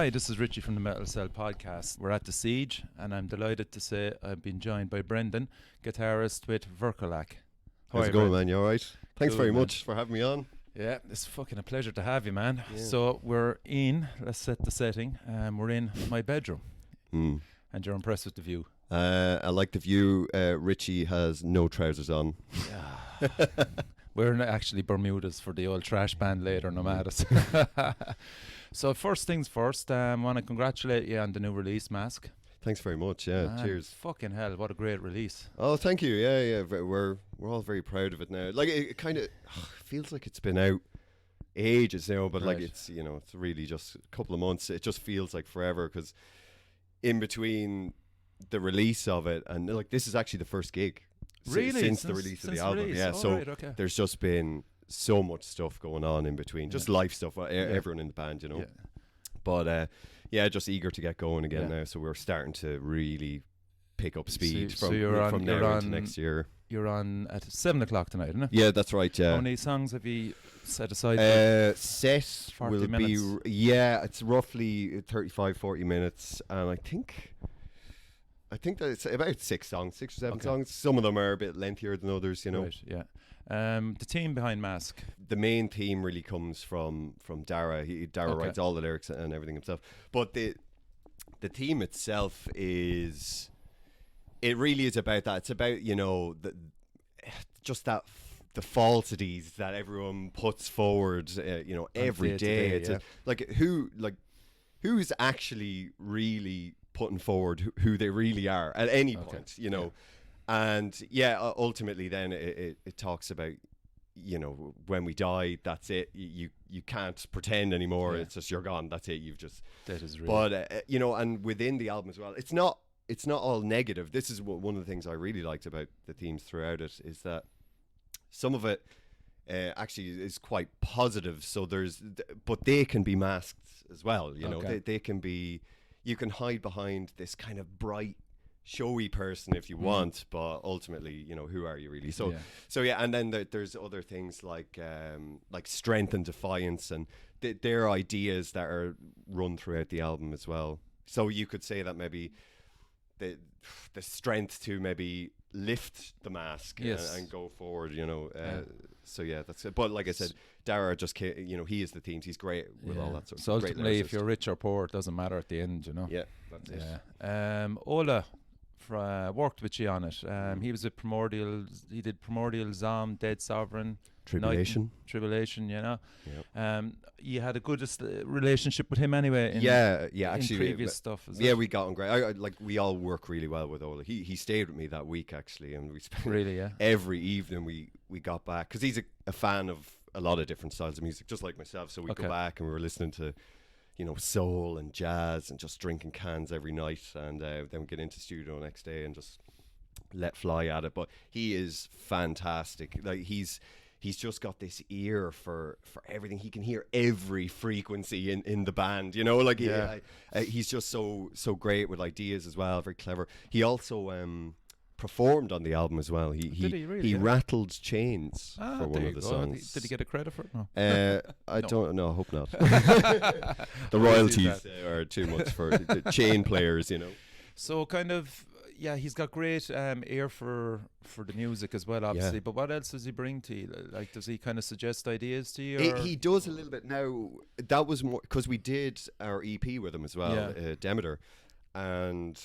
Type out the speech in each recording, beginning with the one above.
Hi, this is Richie from the Metal Cell podcast. We're at the Siege, and I'm delighted to say I've been joined by Brendan, guitarist with Vircolac. How's it going, man? You all right? Thanks Cool, very man. much for having me on. Yeah, it's fucking a pleasure to have you, man. Yeah. So let's set the setting. We're in my bedroom, and you're impressed with the view. I like the view. Richie has no trousers on. We're in actually Bermudas for the old trash band later, Nomadas. So first things first, I want to congratulate you on the new release, Masque. Thanks very much. Yeah, Man, cheers. Fucking hell, what a great release. Oh, thank you. Yeah. We're all very proud of it now. Like it kind of feels like it's been out ages now, but like Right. it's it's really just a couple of months. It just feels like forever because in between the release of it and like this is actually the first gig Really? since the release of the album. Release? Yeah, Oh, so right, okay. there's just been so much stuff going on in between, just life stuff. Everyone in the band, Yeah. But just eager to get going again Yeah. now. So we're starting to really pick up speed So from you're now on into next year. You're on at 7 o'clock tonight, isn't it? Yeah, that's right. How Yeah. many songs have you set aside? Set 40 will minutes. be it's roughly 35-40 minutes, and I think that it's about 6 or 7 songs. Some of them are a bit lengthier than others, Right, yeah. The team behind Masque. The main theme really comes from Dara. Dara Okay. writes all the lyrics and everything himself. But the theme itself it really is about that. It's about the falsities that everyone puts forward. Every day. It's who's actually really putting forward who they really are at any point. And ultimately then it talks about when we die, that's it. You can't pretend anymore. Yeah. It's just you're gone. That's it. You've just. That is real. But and within the album as well, it's not all negative. This is one of the things I really liked about the themes throughout it is that some of it actually is quite positive. So but they can be masked as well. They can be. You can hide behind this kind of bright, showy person if you want, but ultimately, who are you really? So and then there's other things like strength and defiance, and their ideas that are run throughout the album as well. So you could say that maybe the strength to maybe lift the mask and go forward. So that's it. But like I said, Dara just he is the themes. He's great with all that sort of. So ultimately, if you're rich or poor, it doesn't matter at the end. Yeah, that's it. Ola worked with you on it. He was a Primordial. He did Primordial, Zom, Dead Sovereign, Tribulation. Tribulation. Yep. You had a good relationship with him anyway. In Actually, previous stuff. Is yeah, it? we got on great. We all work really well with Ola. He stayed with me that week actually, and we spent every evening we got back because he's a fan of a lot of different styles of music, just like myself. So we go back and we were listening to soul and jazz and just drinking cans every night, and then we get into studio the next day and just let fly at it. But he is fantastic. Like he's just got this ear for everything. He can hear every frequency in the band. He's just so great with ideas as well. Very clever. He also performed on the album as well. He rattled chains for one of the songs. Did he get a credit for it? No. I don't know. I hope not. The royalties are too much for the chain players. So kind of. Yeah, he's got great ear for the music as well, obviously. Yeah. But what else does he bring to you? Like, does he kind of suggest ideas to you? He does a little bit. Now, that was more because we did our EP with him as well, Demeter, and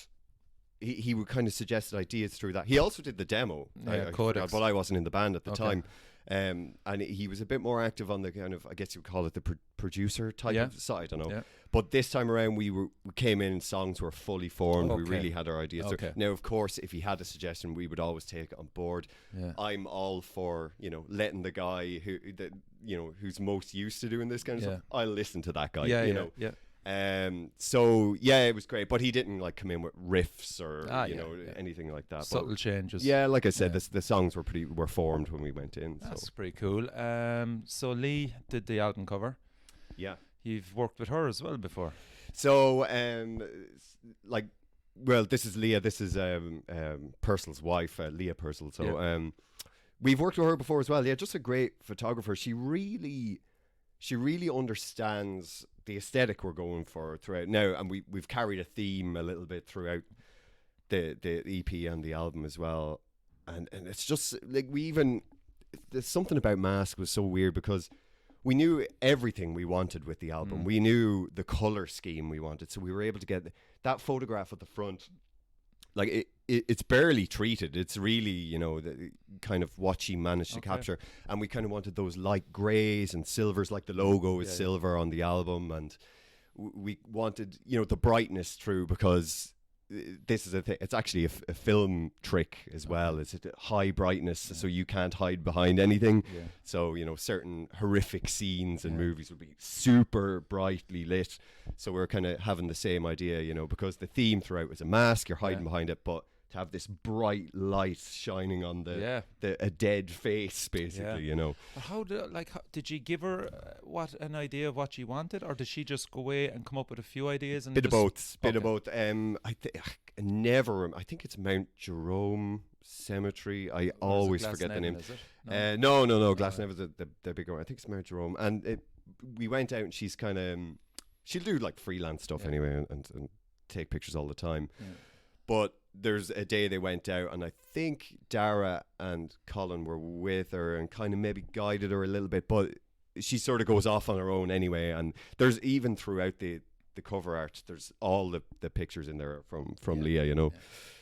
he would kind of suggest ideas through that. He also did the demo, Codex. but I wasn't in the band at the time. And he was a bit more active on the kind of, I guess you would call it the producer type of side, I don't know. Yeah. But this time around, we came in and songs were fully formed. We really had our ideas. So now, of course, if he had a suggestion, we would always take it on board. Yeah. I'm all for letting the guy who's most used to doing this kind of stuff. I'll listen to that guy. So it was great, but he didn't come in with riffs or anything like that. Subtle changes. Yeah, like I said, the songs were formed when we went in. That's pretty cool. So Lee did the album cover. Yeah, you've worked with her as well before. So this is Leah. This is Purcell's wife, Leah Purcell. So we've worked with her before as well. Yeah, just a great photographer. She really understands the aesthetic we're going for throughout now, and we've carried a theme a little bit throughout the EP and the album as well, and it's just like there's something about Masque was so weird because we knew everything we wanted with the album. We knew the color scheme we wanted, so we were able to get that photograph at the front. Like it's barely treated. It's really, the kind of what she managed to capture. And we kind of wanted those light greys and silvers, like the logo is silver on the album. And we wanted, the brightness through, because this is a thing. It's actually a film trick as well. It's high brightness, so you can't hide behind anything. Yeah. So, certain horrific scenes in movies would be super brightly lit. So we're kind of having the same idea, because the theme throughout was a mask, you're hiding behind it, but to have this bright light shining on a dead face, basically, But how did you give her an idea of what she wanted, or did she just go away and come up with a few ideas? And bit of both. I think it's Mount Jerome Cemetery. I always forget the name. Is it? No. Glasnevin is the bigger one. I think it's Mount Jerome. And we went out, and she's kind of she'll do like freelance stuff anyway, and take pictures all the time. Yeah. But there's a day they went out, and I think Dara and Colin were with her and kind of maybe guided her a little bit, but she sort of goes off on her own anyway. And there's even throughout the cover art, there's all the pictures in there from Leah, Yeah.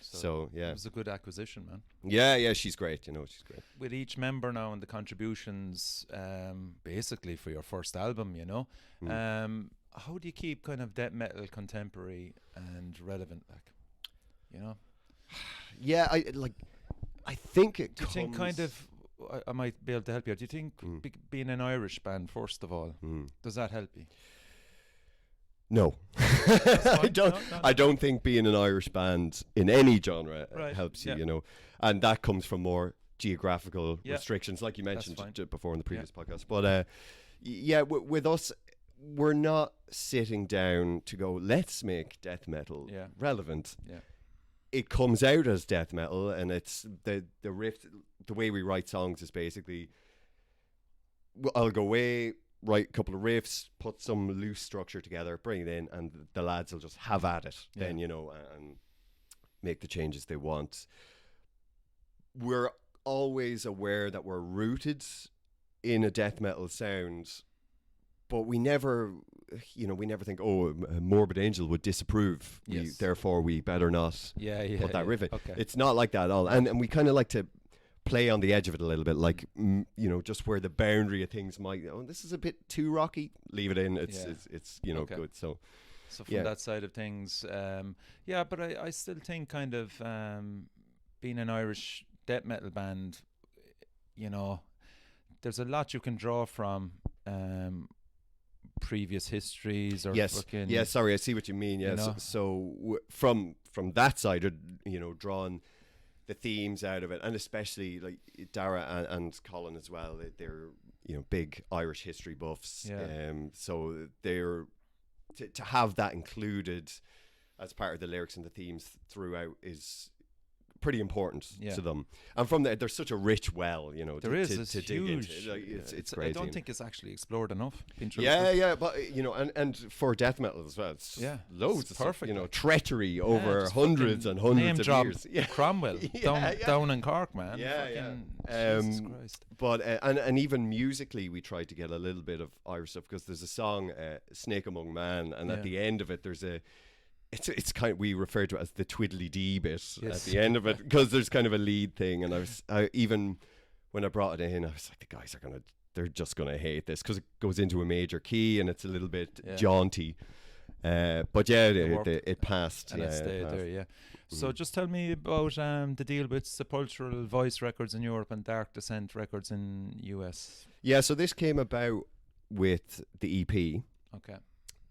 So it was a good acquisition, man. Yeah, she's great, she's great. With each member now and the contributions, basically for your first album, how do you keep kind of death metal contemporary and relevant, Yeah, I think it do you think kind of, I might be able to help you. Do you think being an Irish band, first of all, does that help you? No. I don't think being an Irish band in any genre helps you, and that comes from more geographical restrictions, like you mentioned before in the previous podcast. But with us, we're not sitting down to go, let's make death metal relevant. Yeah. It comes out as death metal, and it's the riff. The way we write songs is basically, I'll go away, write a couple of riffs, put some loose structure together, bring it in, and the lads will just have at it. Then and make the changes they want. We're always aware that we're rooted in a death metal sound, but we never think, Morbid Angel would disapprove. Yes. Therefore, we better not put that riff in. Okay. It's not like that at all. And we kind of like to play on the edge of it a little bit, like, just where the boundary of things might, this is a bit too rocky, leave it in. It's good. So from that side of things, but I still think kind of being an Irish death metal band, there's a lot you can draw from. Previous histories, or sorry, I see what you mean. From that side, drawing the themes out of it, and especially like Dara and Colin as well, they're big Irish history buffs, so they're to have that included as part of the lyrics and the themes throughout is pretty important to them. And from there, there's such a rich well, there is to dig huge, into. It's great. I don't think it's actually explored enough. But and for death metal as well, it's loads of perfect stuff, treachery over hundreds and hundreds of years. Cromwell down in Cork, man. Jesus Christ. But and even musically, we tried to get a little bit of Irish stuff, because there's a song, Snake Among Man, and at the end of it, there's it's kind of, we refer to it as the twiddly dee bit at the end of it, because there's kind of a lead thing, and I even when I brought it in, I was like, the guys they're just gonna hate this, because it goes into a major key and it's a little bit jaunty, but it passed, and it stayed there. So just tell me about the deal with Sepulchral Voice Records in Europe and Dark Descent Records in US. So this came about with the EP,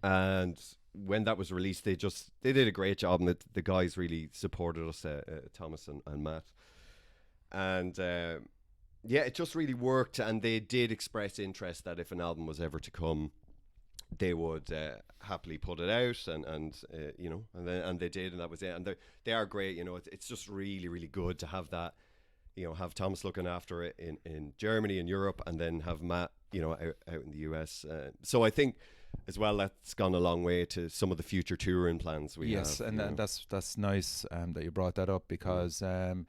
and when that was released, they did a great job, and the guys really supported us, Thomas and Matt, and it just really worked. And they did express interest that if an album was ever to come, they would happily put it out, and they did, and that was it. And they are great, it's just really, really good to have that, have Thomas looking after it in Germany and Europe, and then have Matt, out in the US. So I think as well, that's gone a long way to some of the future touring plans we have. Yes, and that's nice that you brought that up, because the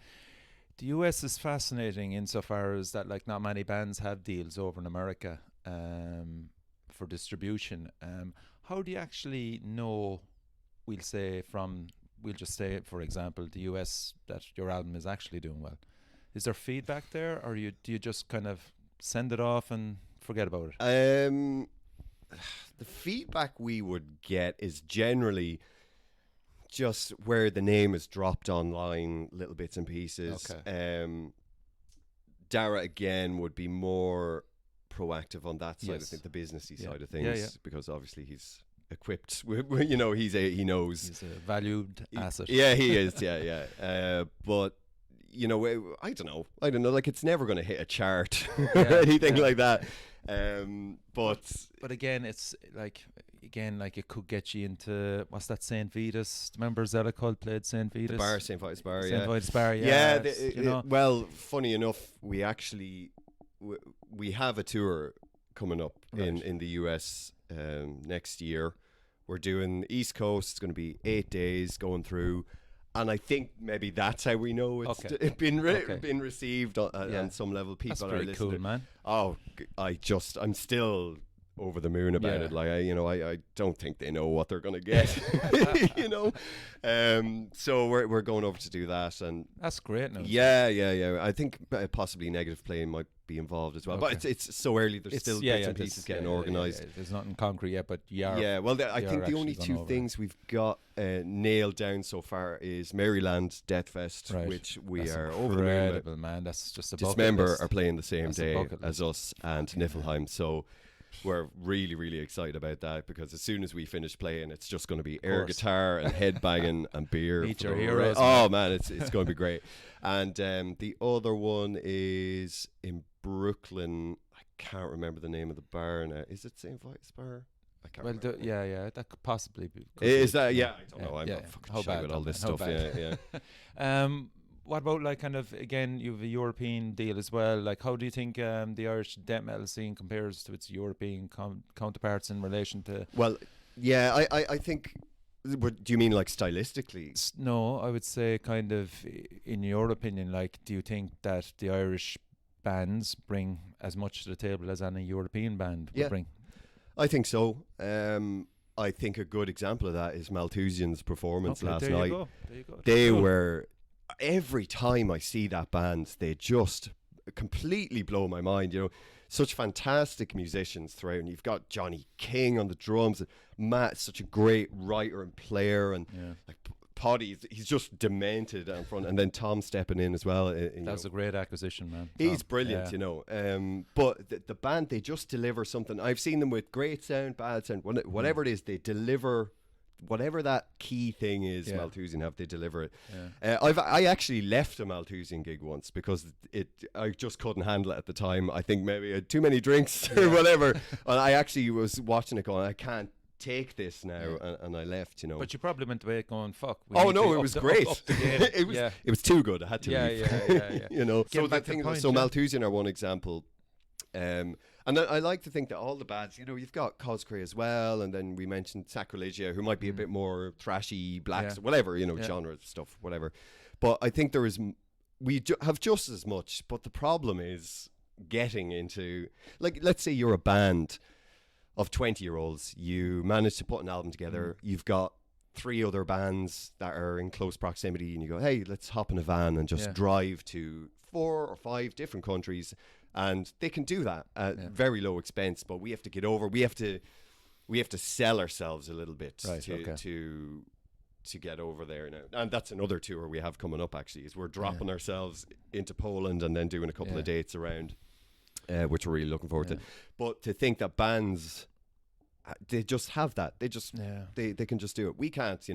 US is fascinating insofar as that, like, not many bands have deals over in America for distribution. How do you actually know, we'll just say, for example, the US, that your album is actually doing well? Is there feedback there, or do you just kind of send it off and forget about it? The feedback we would get is generally just where the name is dropped online, little bits and pieces. Okay. Dara again would be more proactive on that side. Yes. I think the businessy Yeah. side of things, Yeah. because obviously he's equipped with, he knows. He's a valued asset. Yeah, he is. Yeah. But I don't know. Like, it's never going to hit a chart or anything like that. But again, it's like it could get you into, what's that, St. Vitus? Remember Zellicol played St. Vitus? The bar, St. Vitus Bar, St. Vitus Bar, Yeah, yeah. well, funny enough, we actually we have a tour coming up in the US next year. We're doing East Coast. It's going to be 8 days going through. And I think maybe that's how we know it's been received on some level. People That's are very listening. cool, man. Oh, I'm still over the moon about it. Like, I don't think they know what they're gonna get. So we're going over to do that, and That's great news. Yeah. I think possibly Negative Plane might be involved as well, but it's so early. There's still bits and pieces getting organised. There's nothing concrete yet, but yeah. Well, I think the only two things we've got nailed down so far is Maryland Death Fest, which we are over the moon. Incredible, man. That's just a bucket Dismember list. are playing the same That's a day bucket as us and Niflheim, so we're really, really excited about that, because as soon as we finish playing, it's just going to be air guitar and headbanging and beer. Meet your heroes. Oh man, it's going to be great. And the other one is in Brooklyn. I can't remember the name of the bar now. Is it St. Vitus Bar? I can't remember. That could possibly be. Is that? Yeah, I don't know. I'm not How fucking shy bad with all that, this man? stuff. How Yeah. What about, like, kind of, again, you have a European deal as well. Like, how do you think the Irish death metal scene compares to its European counterparts in relation to? Well, yeah, I think. Do you mean like stylistically? No, I would say kind of, in your opinion, like, do you think that the Irish bands bring as much to the table as any European band would bring? I think so. I think a good example of that is Malthusian's performance last night. There you go. They were, every time I see that band, they just completely blow my mind. Such fantastic musicians throughout, and you've got Johnny King on the drums, and Matt's such a great writer and player, and like Poddy, he's just demented out front, and then Tom stepping in as well. That was a great acquisition, man. He's brilliant, but the band, they just deliver something. I've seen them with great sound, bad sound, whatever it is, they deliver. Whatever that key thing is, Malthusian they deliver it. I actually left a Malthusian gig once because I just couldn't handle it at the time. I think maybe I had too many drinks or whatever. And I actually was watching it going, I can't take this now, and I left. But you probably went away going, "Fuck." Oh no, it was great. It was too good. I had to leave. Yeah. So Malthusian are one example. And I like to think that all the bands, you've got Coscray as well, and then we mentioned Sacrilegia, who might be a bit more thrashy, blacks, whatever, genre stuff, whatever. But I think we have just as much, but the problem is getting into, like, let's say you're a band of 20-year-olds, you manage to put an album together, you've got 3 other bands that are in close proximity, and you go, hey, let's hop in a van and just drive to 4 or 5 different countries. And they can do that at very low expense, but we have to get over. We have to sell ourselves a little bit to get over there now. And that's another tour we have coming up. Actually, is we're dropping ourselves into Poland and then doing a couple of dates around, which we're really looking forward to. But to think that bands, they just have that. They just they can just do it. We can't.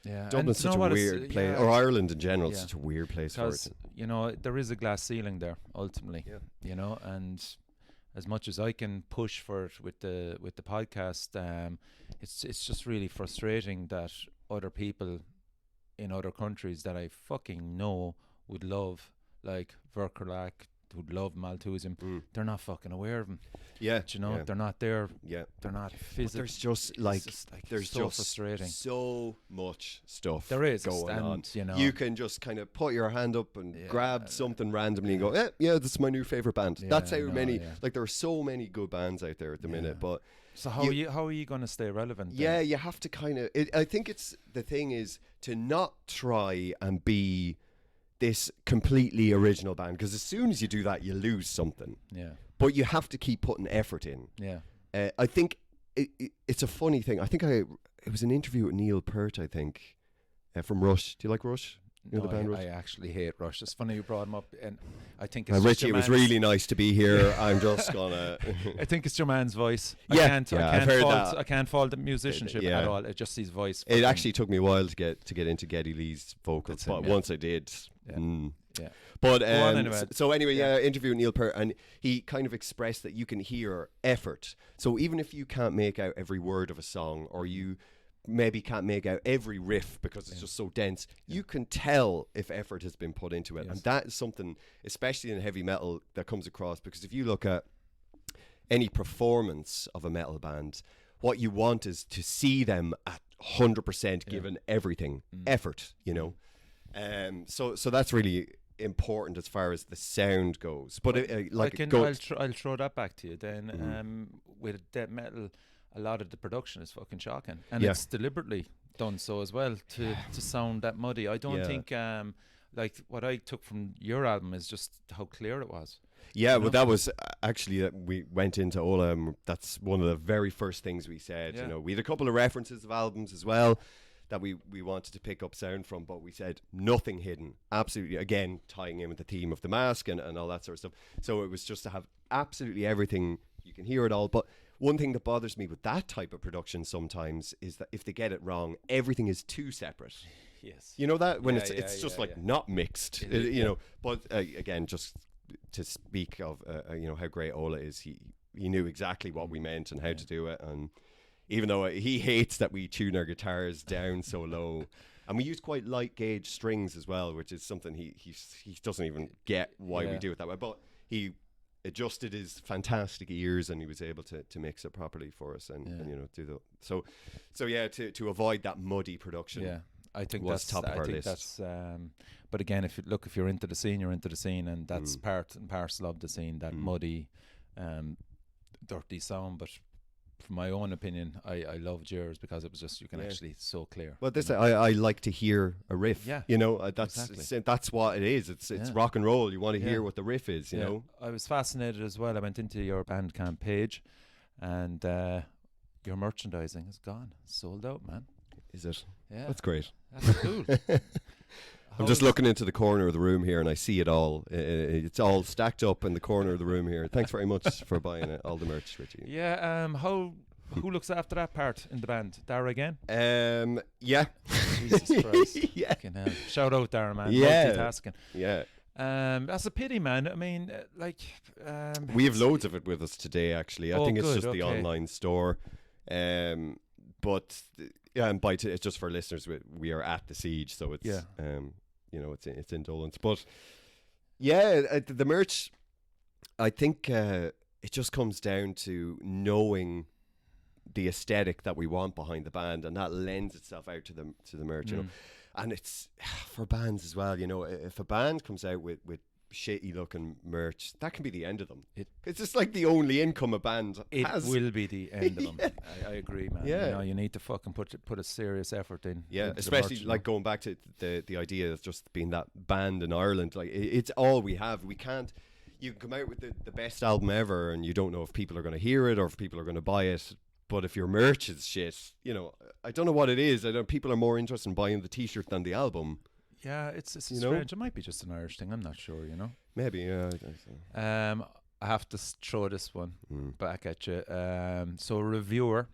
Yeah, Dublin's such a weird place, or Ireland in general, is such a weird place for it. There is a glass ceiling there ultimately. And as much as I can push for it with the podcast, it's just really frustrating that other people in other countries that I fucking know would love, like Vircolac, who love Malthusian, they're not fucking aware of him. Yeah, Do you know, they're not there. Yeah, they're not but physically. there's just like there's so just frustrating. so much stuff. There is, going and on. you know, You can just kind of put your hand up and grab something randomly and go, yeah, this is my new favorite band. Yeah, That's how I know, many. yeah. Like there are so many good bands out there at the minute, but so how are you going to stay relevant? yeah, then? you have to kind of. I think it's the thing is to not try and be this completely original band, because as soon as you do that, you lose something. Yeah. But you have to keep putting effort in. Yeah. I think it's a funny thing. I think it was an interview with Neil Peart, I think, from Rush. Do you like Rush? You know the band Rush? I actually hate Rush. It's funny you brought him up, and I think it's Richie, it was really nice to be here. I'm just gonna. I think it's your man's voice. Yeah, I've heard that. I can't fault the musicianship at all. It's just his voice. It actually took me a while to get into Geddy Lee's vocals, but once I did, yeah. But anyway. so anyway, interviewed Neil Peart, and he kind of expressed that you can hear effort. So even if you can't make out every word of a song, or you maybe can't make out every riff because it's just so dense, you can tell if effort has been put into it. And that is something, especially in heavy metal, that comes across, because if you look at any performance of a metal band, what you want is to see them at 100% given everything, effort, you know. So that's really important as far as the sound goes. But I'll throw that back to you then. With death metal, a lot of the production is fucking shocking, and it's deliberately done so as well to sound that muddy. I don't think like what I took from your album is just how clear it was. Yeah, well, that was actually that we went into all. That's one of the very first things we said. You know, we had a couple of references of albums as well that we wanted to pick up sound from, but we said nothing hidden. Absolutely, again, tying in with the theme of the Masque and all that sort of stuff. So it was just to have absolutely everything. You can hear it all. But one thing that bothers me with that type of production sometimes is that if they get it wrong, everything is too separate. Yes. You know that? When it's just not mixed, you know. But again, just to speak of you know how great Ola is, he knew exactly what we meant and how to do it. And even though he hates that we tune our guitars down so low, and we use quite light gauge strings as well, which is something he doesn't even get why we do it that way. But he adjusted his fantastic ears, and he was able to mix it properly for us, and you know do the so yeah, to avoid that muddy production. Yeah, I think was that's top of our list. That's but again, if you're into the scene, you're into the scene, and that's part and parcel of the scene. That muddy, dirty sound. But from my own opinion, I loved yours because it was just you can actually so clear. Well, this I like to hear a riff. Yeah, you know that's what it is. It's rock and roll. You want to hear what the riff is. You know. I was fascinated as well. I went into your Bandcamp page, and your merchandising is gone, sold out, man. Is it? Yeah, that's great. That's cool. I'm just looking into the corner of the room here, and I see it all. It's all stacked up in the corner of the room here. Thanks very much for buying it, all the merch, Richie. Yeah. Who looks after that part in the band? Dara again? Yeah. Jesus Christ. Yeah. Shout out, Dara, man. Yeah. Multitasking. Yeah. That's a pity, man. I mean, we have loads of it with us today. Actually, I think it's just the online store. But yeah, and it's just for listeners. We are at the Siege, so it's you know, it's indolence. But yeah, the merch, I think it just comes down to knowing the aesthetic that we want behind the band, and that lends itself out to the merch, you know. And it's for bands as well, you know. If a band comes out with shitty looking merch, that can be the end of them. It's just like the only income a band has. It will be the end of them. I agree, man. Yeah, you know, you need to fucking put a serious effort in. Yeah, especially like going back to the idea of just being that band in Ireland. Like it's all we have. We can't. You can come out with the best album ever, and you don't know if people are going to hear it or if people are going to buy it. But if your merch is shit, you know, I don't know what it is. I know people are more interested in buying the T-shirt than the album. Yeah, it's strange. It might be just an Irish thing. I'm not sure, you know. Maybe, yeah. I have to throw this one back at you. So a reviewer,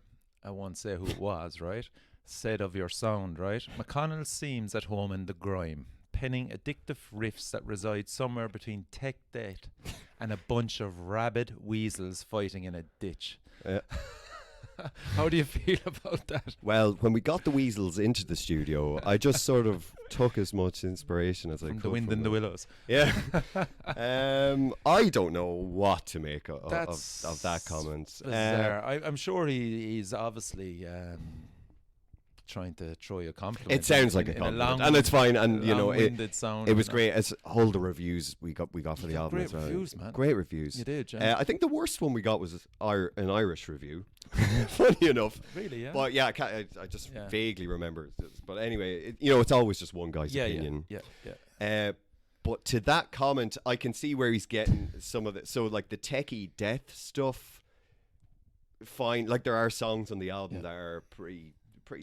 I won't say who it was, right, said of your sound, right? McConnell seems at home in the grime, penning addictive riffs that reside somewhere between tech debt and a bunch of rabid weasels fighting in a ditch. Yeah. How do you feel about that? Well, when we got the Weasels into the studio, I just sort of took as much inspiration as I From could. the wind and the willows. Yeah. I don't know what to make of that comment. Bizarre. I'm sure he's obviously trying to throw you a compliment. It sounds like a compliment, and it's fine. And you know, it was great. As all the reviews we got for the album. Great reviews, man. Great reviews. You did, yeah. I think the worst one we got was an Irish review. Funny enough. Really, yeah. But yeah, I just vaguely remember this. But anyway, it's always just one guy's opinion. Yeah. But to that comment, I can see where he's getting some of it. So like the techie death stuff, fine. Like there are songs on the album that are pretty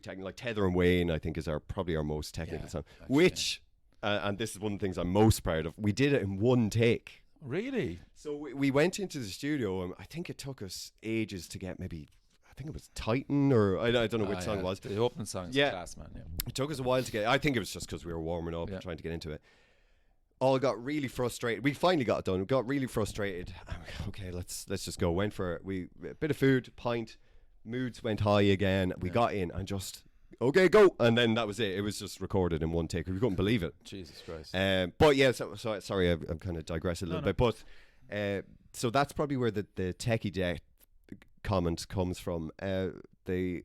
technical. Like Tether and Wayne, I think, is probably our most technical song. Actually, which, and this is one of the things I'm most proud of, we did it in one take. Really? So we went into the studio, and I think it took us ages to get maybe, I think it was Titan, or I don't know which song it was. The opening song is class, man. Yeah. It took us a while to get. I think it was just because we were warming up and trying to get into it. All got really frustrated. We finally got it done. We got really frustrated. Okay, let's just go. Went for it. A bit of food, pint. Moods went high again. We got in and just okay, go, and then that was it. It was just recorded in one take. We couldn't believe it. Jesus Christ. But yeah, so sorry, I'm kind of digressing a little bit. But so that's probably where the techie death comment comes from. The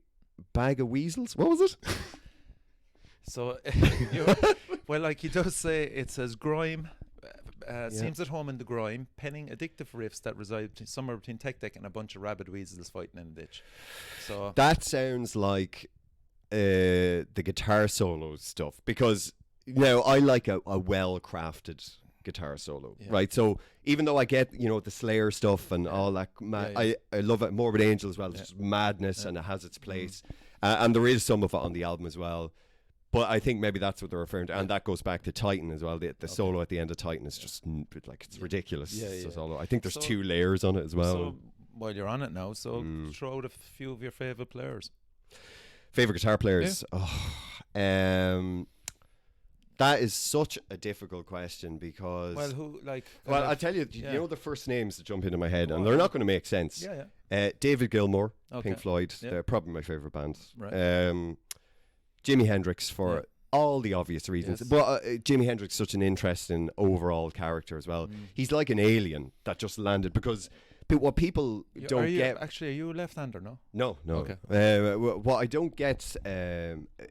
bag of weasels. What was it? So, well, like he does say, it says grime. Seems at home in the grime, penning addictive riffs that reside somewhere between tech deck and a bunch of rabid weasels fighting in a ditch. So that sounds like the guitar solo stuff, because I like a well-crafted guitar solo, right? So even though I get the Slayer stuff and all that, I love it. Morbid Angel as well. It's just madness, and it has its place, and there is some of it on the album as well. But I think maybe that's what they're referring to, and that goes back to Titan as well. The solo at the end of Titan is just like it's ridiculous. Solo. I think there's 2 layers on it as well. So while you're on it now, throw out a few of your favourite players. Favorite guitar players? That is such a difficult question because. Well, who like? Well, I'll tell you. You know the first names that jump into my head, and they're not going to make sense. David Gilmour, Pink Floyd. They're probably my favorite band. Right. Jimi Hendrix for all the obvious reasons. But Jimi Hendrix is such an interesting overall character as well. He's like an alien that just landed but what people don't get... Actually, are you a left-hander, no? No. Okay. What I don't get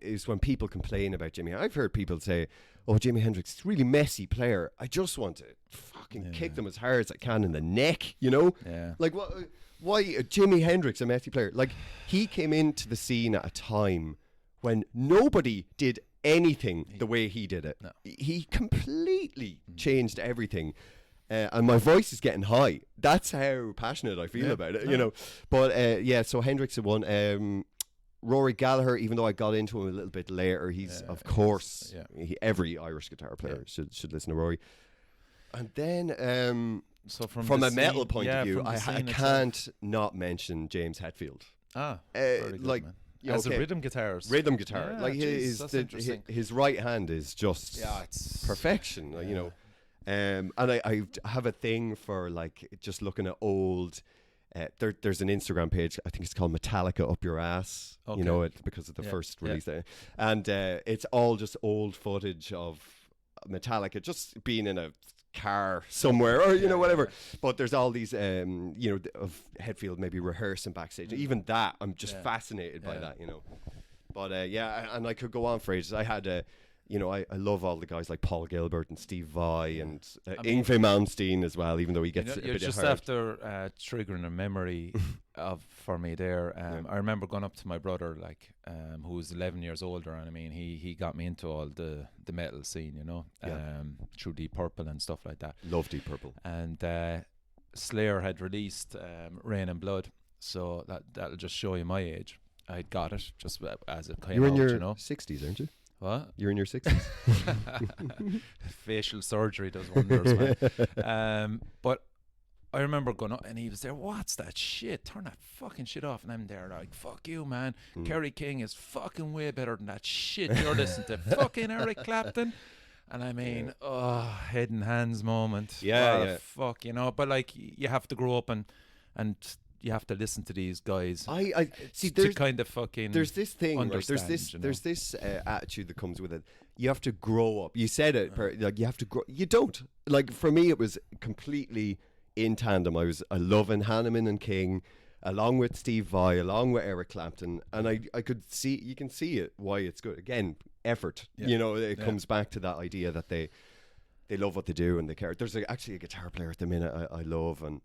is when people complain about Jimi. I've heard people say, oh, Jimi Hendrix is a really messy player. I just want to fucking kick them as hard as I can in the neck, Yeah. Like, why Jimi Hendrix a messy player? Like, he came into the scene at a time when nobody did anything the way he did it. No. He completely changed everything. And my voice is getting high. That's how passionate I feel about it, But so Hendrix had one. Rory Gallagher, even though I got into him a little bit later, he's of course every Irish guitar player should listen to Rory. And then so from a metal point of view, I can't not mention James Hetfield. Very good, man. As a rhythm guitarist. Rhythm guitar. Like his right hand is just it's perfection, and I have a thing for like just looking at old there's an Instagram page, I think it's called Metallica Up Your Ass, because of the first release there, and it's all just old footage of Metallica just being in a car somewhere or whatever, but there's all these of Hetfield maybe rehearsing backstage. Even that I'm just fascinated by that, but and I could go on for ages. I had I love all the guys like Paul Gilbert and Steve Vai and Yngwie Malmsteen as well, even though he gets a bit just hard. After triggering a memory for me there. I remember going up to my brother, who was 11 years older, and I mean he got me into all the metal scene, through Deep Purple and stuff like that. Love Deep Purple. And Slayer had released Rain and Blood, so that'll just show you my age. I got it just as it came out. You're in your 60s, aren't you? What? You're in your 60s. Facial surgery does wonders, man. But I remember going up and he was there, what's that shit? Turn that fucking shit off. And I'm there like, fuck you, man. Kerry King is fucking way better than that shit you're listening to. Fucking Eric Clapton. And I mean, head and hands moment. Yeah. Fuck, but like you have to grow up and you have to listen to these guys. I see. To kind of fucking. There's this thing, right? There's understand, this you know? there's this attitude that comes with it. You have to grow up. You said it, like you have to grow. You don't. Like for me, it was completely in tandem. I loving Hanneman and King, along with Steve Vai, along with Eric Clapton, and I could see, you can see it why it's good. Again, effort. Yeah. You know, it comes back to that idea that they love what they do and they care. There's actually a guitar player at the minute I love, and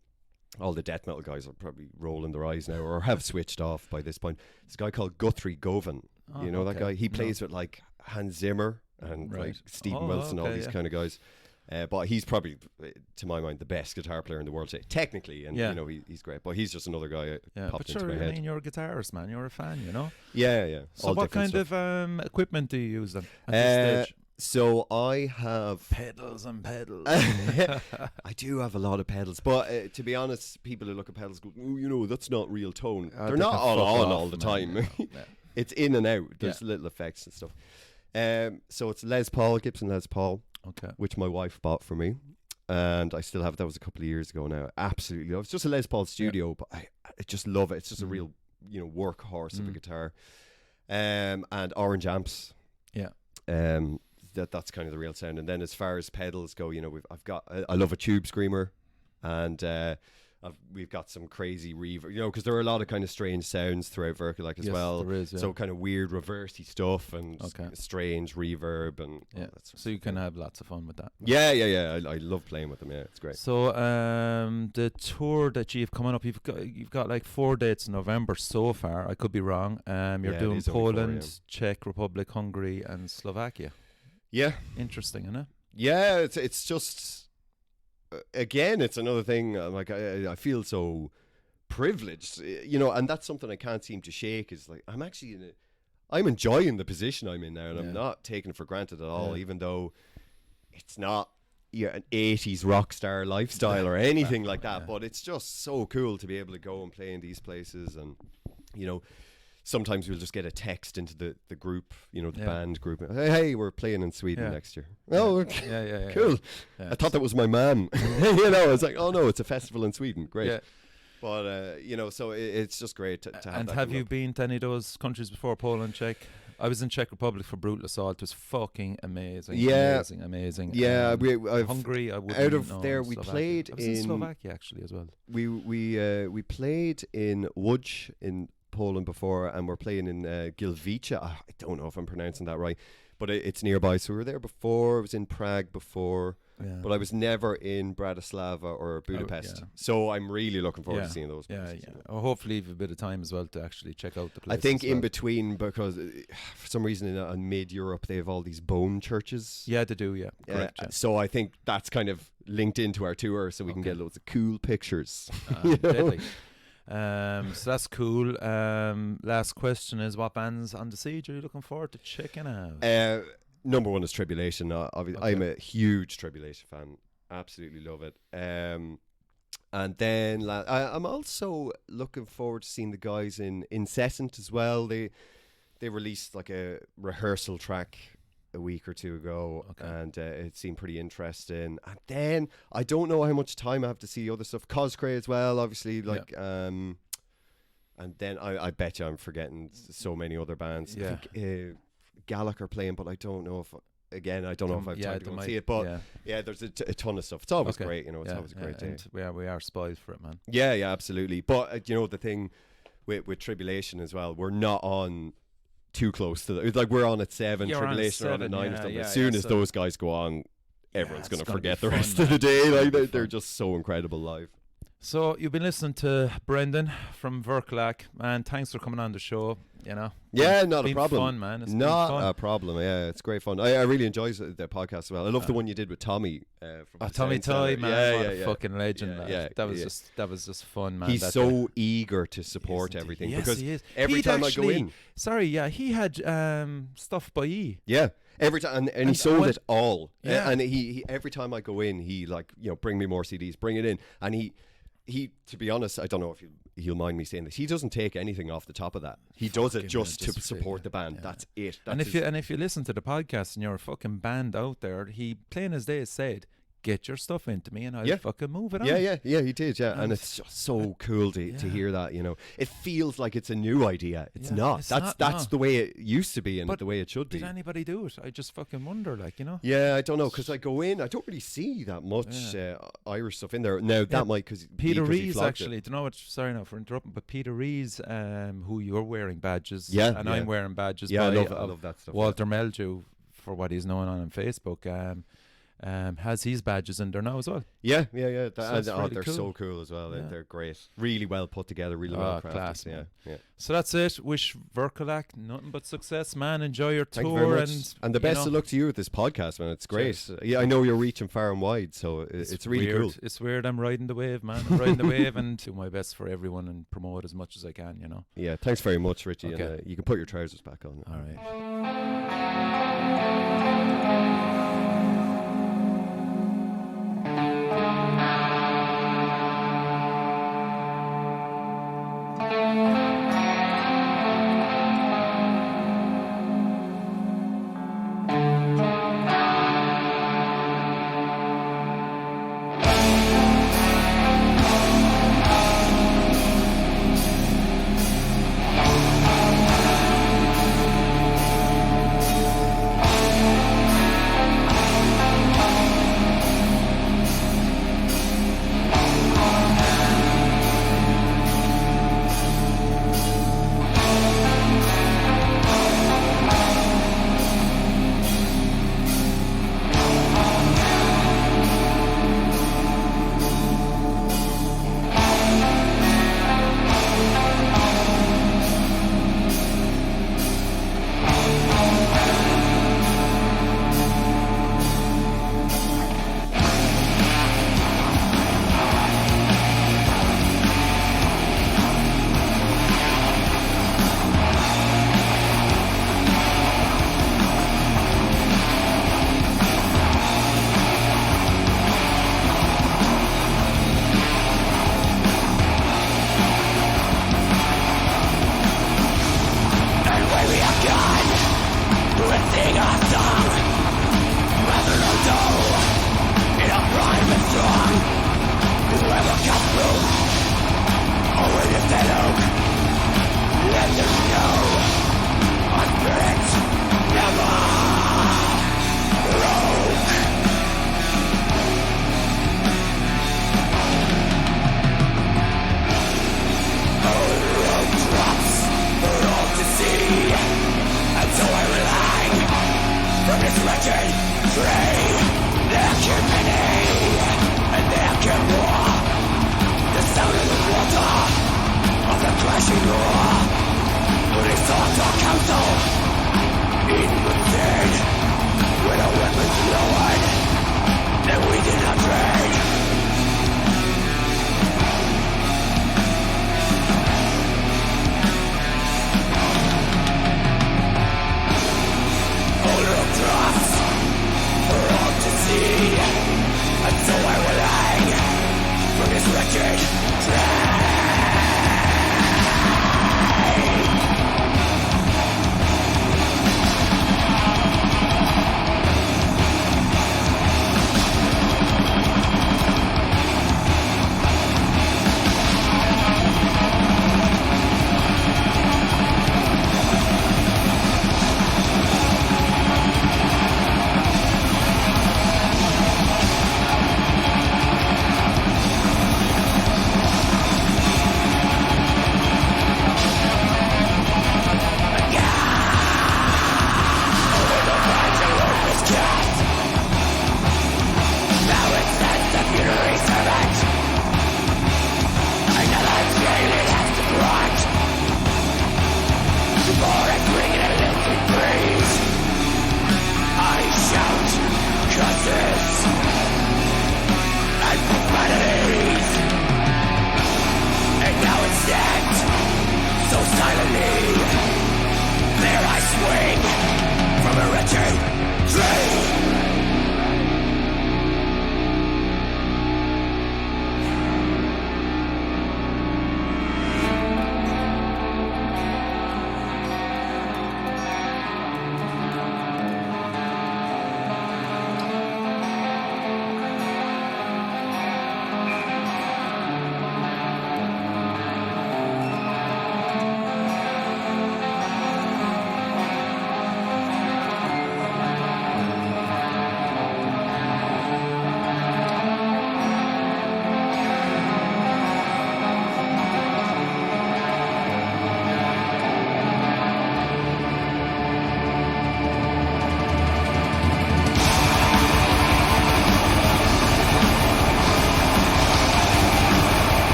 all the death metal guys are probably rolling their eyes now or have switched off by this point. It's a guy called Guthrie Govan. You know that guy? He plays with like Hans Zimmer and like Stephen Wilson, all these kind of guys. But he's probably, to my mind, the best guitar player in the world today, technically, and you know he's great. But he's just another guy popped into my head. I mean, you're a guitarist, man. You're a fan, you know. Yeah. So what kind of equipment do you use then at this stage? So I have pedals and pedals. I do have a lot of pedals, but to be honest, people who look at pedals go, "Oh, you know, that's not real tone." They're not all on all the time. It's in and out. There's little effects and stuff. So it's Les Paul, Gibson Les Paul, which my wife bought for me, and I still have it. That was a couple of years ago now. Absolutely love it. It's just a Les Paul Studio, but I just love it. It's just a real, workhorse of a guitar. And Orange amps. Yeah. That's kind of the real sound. And then as far as pedals go, I love a tube screamer, and we've got some crazy reverb, because there are a lot of kind of strange sounds throughout Vircolac as well. There is, so kind of weird reversey stuff and strange reverb and all that sort of so you can have lots of fun with that. Yeah. I love playing with them. Yeah, it's great. So the tour that you've coming up, you've got like 4 dates in November so far. I could be wrong. You're doing Poland, Czech Republic, Hungary, and Slovakia. Yeah, interesting, isn't it? Yeah, it's just again, it's another thing. Like I feel so privileged, and that's something I can't seem to shake. Is like I'm enjoying the position I'm in now, and I'm not taking it for granted at all. Even though it's not an 80s rock star lifestyle or anything like that, but it's just so cool to be able to go and play in these places, and sometimes we'll just get a text into the group, the band group. Hey, we're playing in Sweden next year. Oh, cool. Yeah. I thought that was my man. It's like, oh no, it's a festival in Sweden. Great. Yeah. But, so it's just great to have And that have you been to any of those countries before, Poland, Czech? I was in Czech Republic for Brutal Assault. It was fucking amazing. Yeah. Amazing. Yeah. Hungary, I wouldn't out of know, there, we Slovakia. played I was in Slovakia actually as well. We played in Łódź in Poland before, and we're playing in Gliwice. I don't know if I'm pronouncing that right, but it's nearby. So we were there before. I was in Prague before, but I was never in Bratislava or Budapest. So I'm really looking forward to seeing those places. Yeah. Well, hopefully you've a bit of time as well to actually check out the place. I think in between, because for some reason in mid-Europe they have all these bone churches. Yeah, they do, correct. So I think that's kind of linked into our tour, so we can get loads of cool pictures. Deadly. So that's cool. Last question is, what bands on the siege are you looking forward to checking out? Number one is Tribulation. I'm a huge Tribulation fan. Absolutely love it. And then I'm also looking forward to seeing the guys in Incessant as well. They released like a rehearsal track a week or two ago, and it seemed pretty interesting. And then I don't know how much time I have to see other stuff. Coscray as well, obviously. And then I bet you I'm forgetting so many other bands. I think Gallic are playing, but I don't know if I have time to go and see it. But there's a ton of stuff. It's always great, it's always a great day. And we are spoiled for it, man. Yeah, absolutely. But the thing with Tribulation as well, we're not on too close to that. Like we're on at 7, Tribulation are on at 9 or something. As soon as those guys go on, everyone's going to forget the rest of the day. Like they're just so incredible live. So you've been listening to Brendan from Vircolac, man. Thanks for coming on the show. Yeah, not a problem. Fun, man. It's not fun. A problem. Yeah, it's great fun. I really enjoy the podcast as well. I love the one you did with Tommy. From Tommy Toy, man. What a fucking legend. That was just fun, man. He's so eager to support everything because he is. Every time I go in. He had stuff by E. Yeah. Every time, and he sold it all. Yeah. And he every time I go in, he bring me more CDs, bring it in, and he, to be honest, I don't know if he'll mind me saying this. He doesn't take anything off the top of that. He does it just to support the band. That's it. And if you listen to the podcast and you're a fucking band out there, he plain as day said, get your stuff into me and I'll Yeah. fucking move it on. Yeah, he did, yeah. And And- it's just so cool to Yeah. hear that, you know. It feels like it's a new idea. It's Yeah, not. it's That's not, that's no. the way it used to be and But the way it should Did be. anybody do it? I just fucking wonder, like, you know. Yeah, I don't know, because I go in, I don't really see that much Irish stuff in there. Now, Yeah, that might because Peter Rees, actually, do you know what? Sorry now for interrupting, but Peter Rees, who you're wearing badges, Yeah, and yeah. I'm wearing badges. Yeah, by, I love that stuff. Walter Meldew, for what he's known on Facebook, has his badges in there now as well. Yeah. that's really They're cool. so cool as well. Yeah. They're great. Really well put together, really well crafted. Class, Yeah, man. yeah. So that's it. Wish Vircolac nothing but success, man. Enjoy your Thank you tour, very much. and the you best know, of luck to you with this podcast, man. It's great. Cheers. Yeah, I know you're reaching far and wide, so it's really weird. cool. It's weird. I'm riding the wave, man. I'm riding the wave and do my best for everyone and promote as much as I can, you know. Yeah, thanks very much, Richie. Okay. And, you can put your trousers back on. All right. And so I will hang from this wretched train.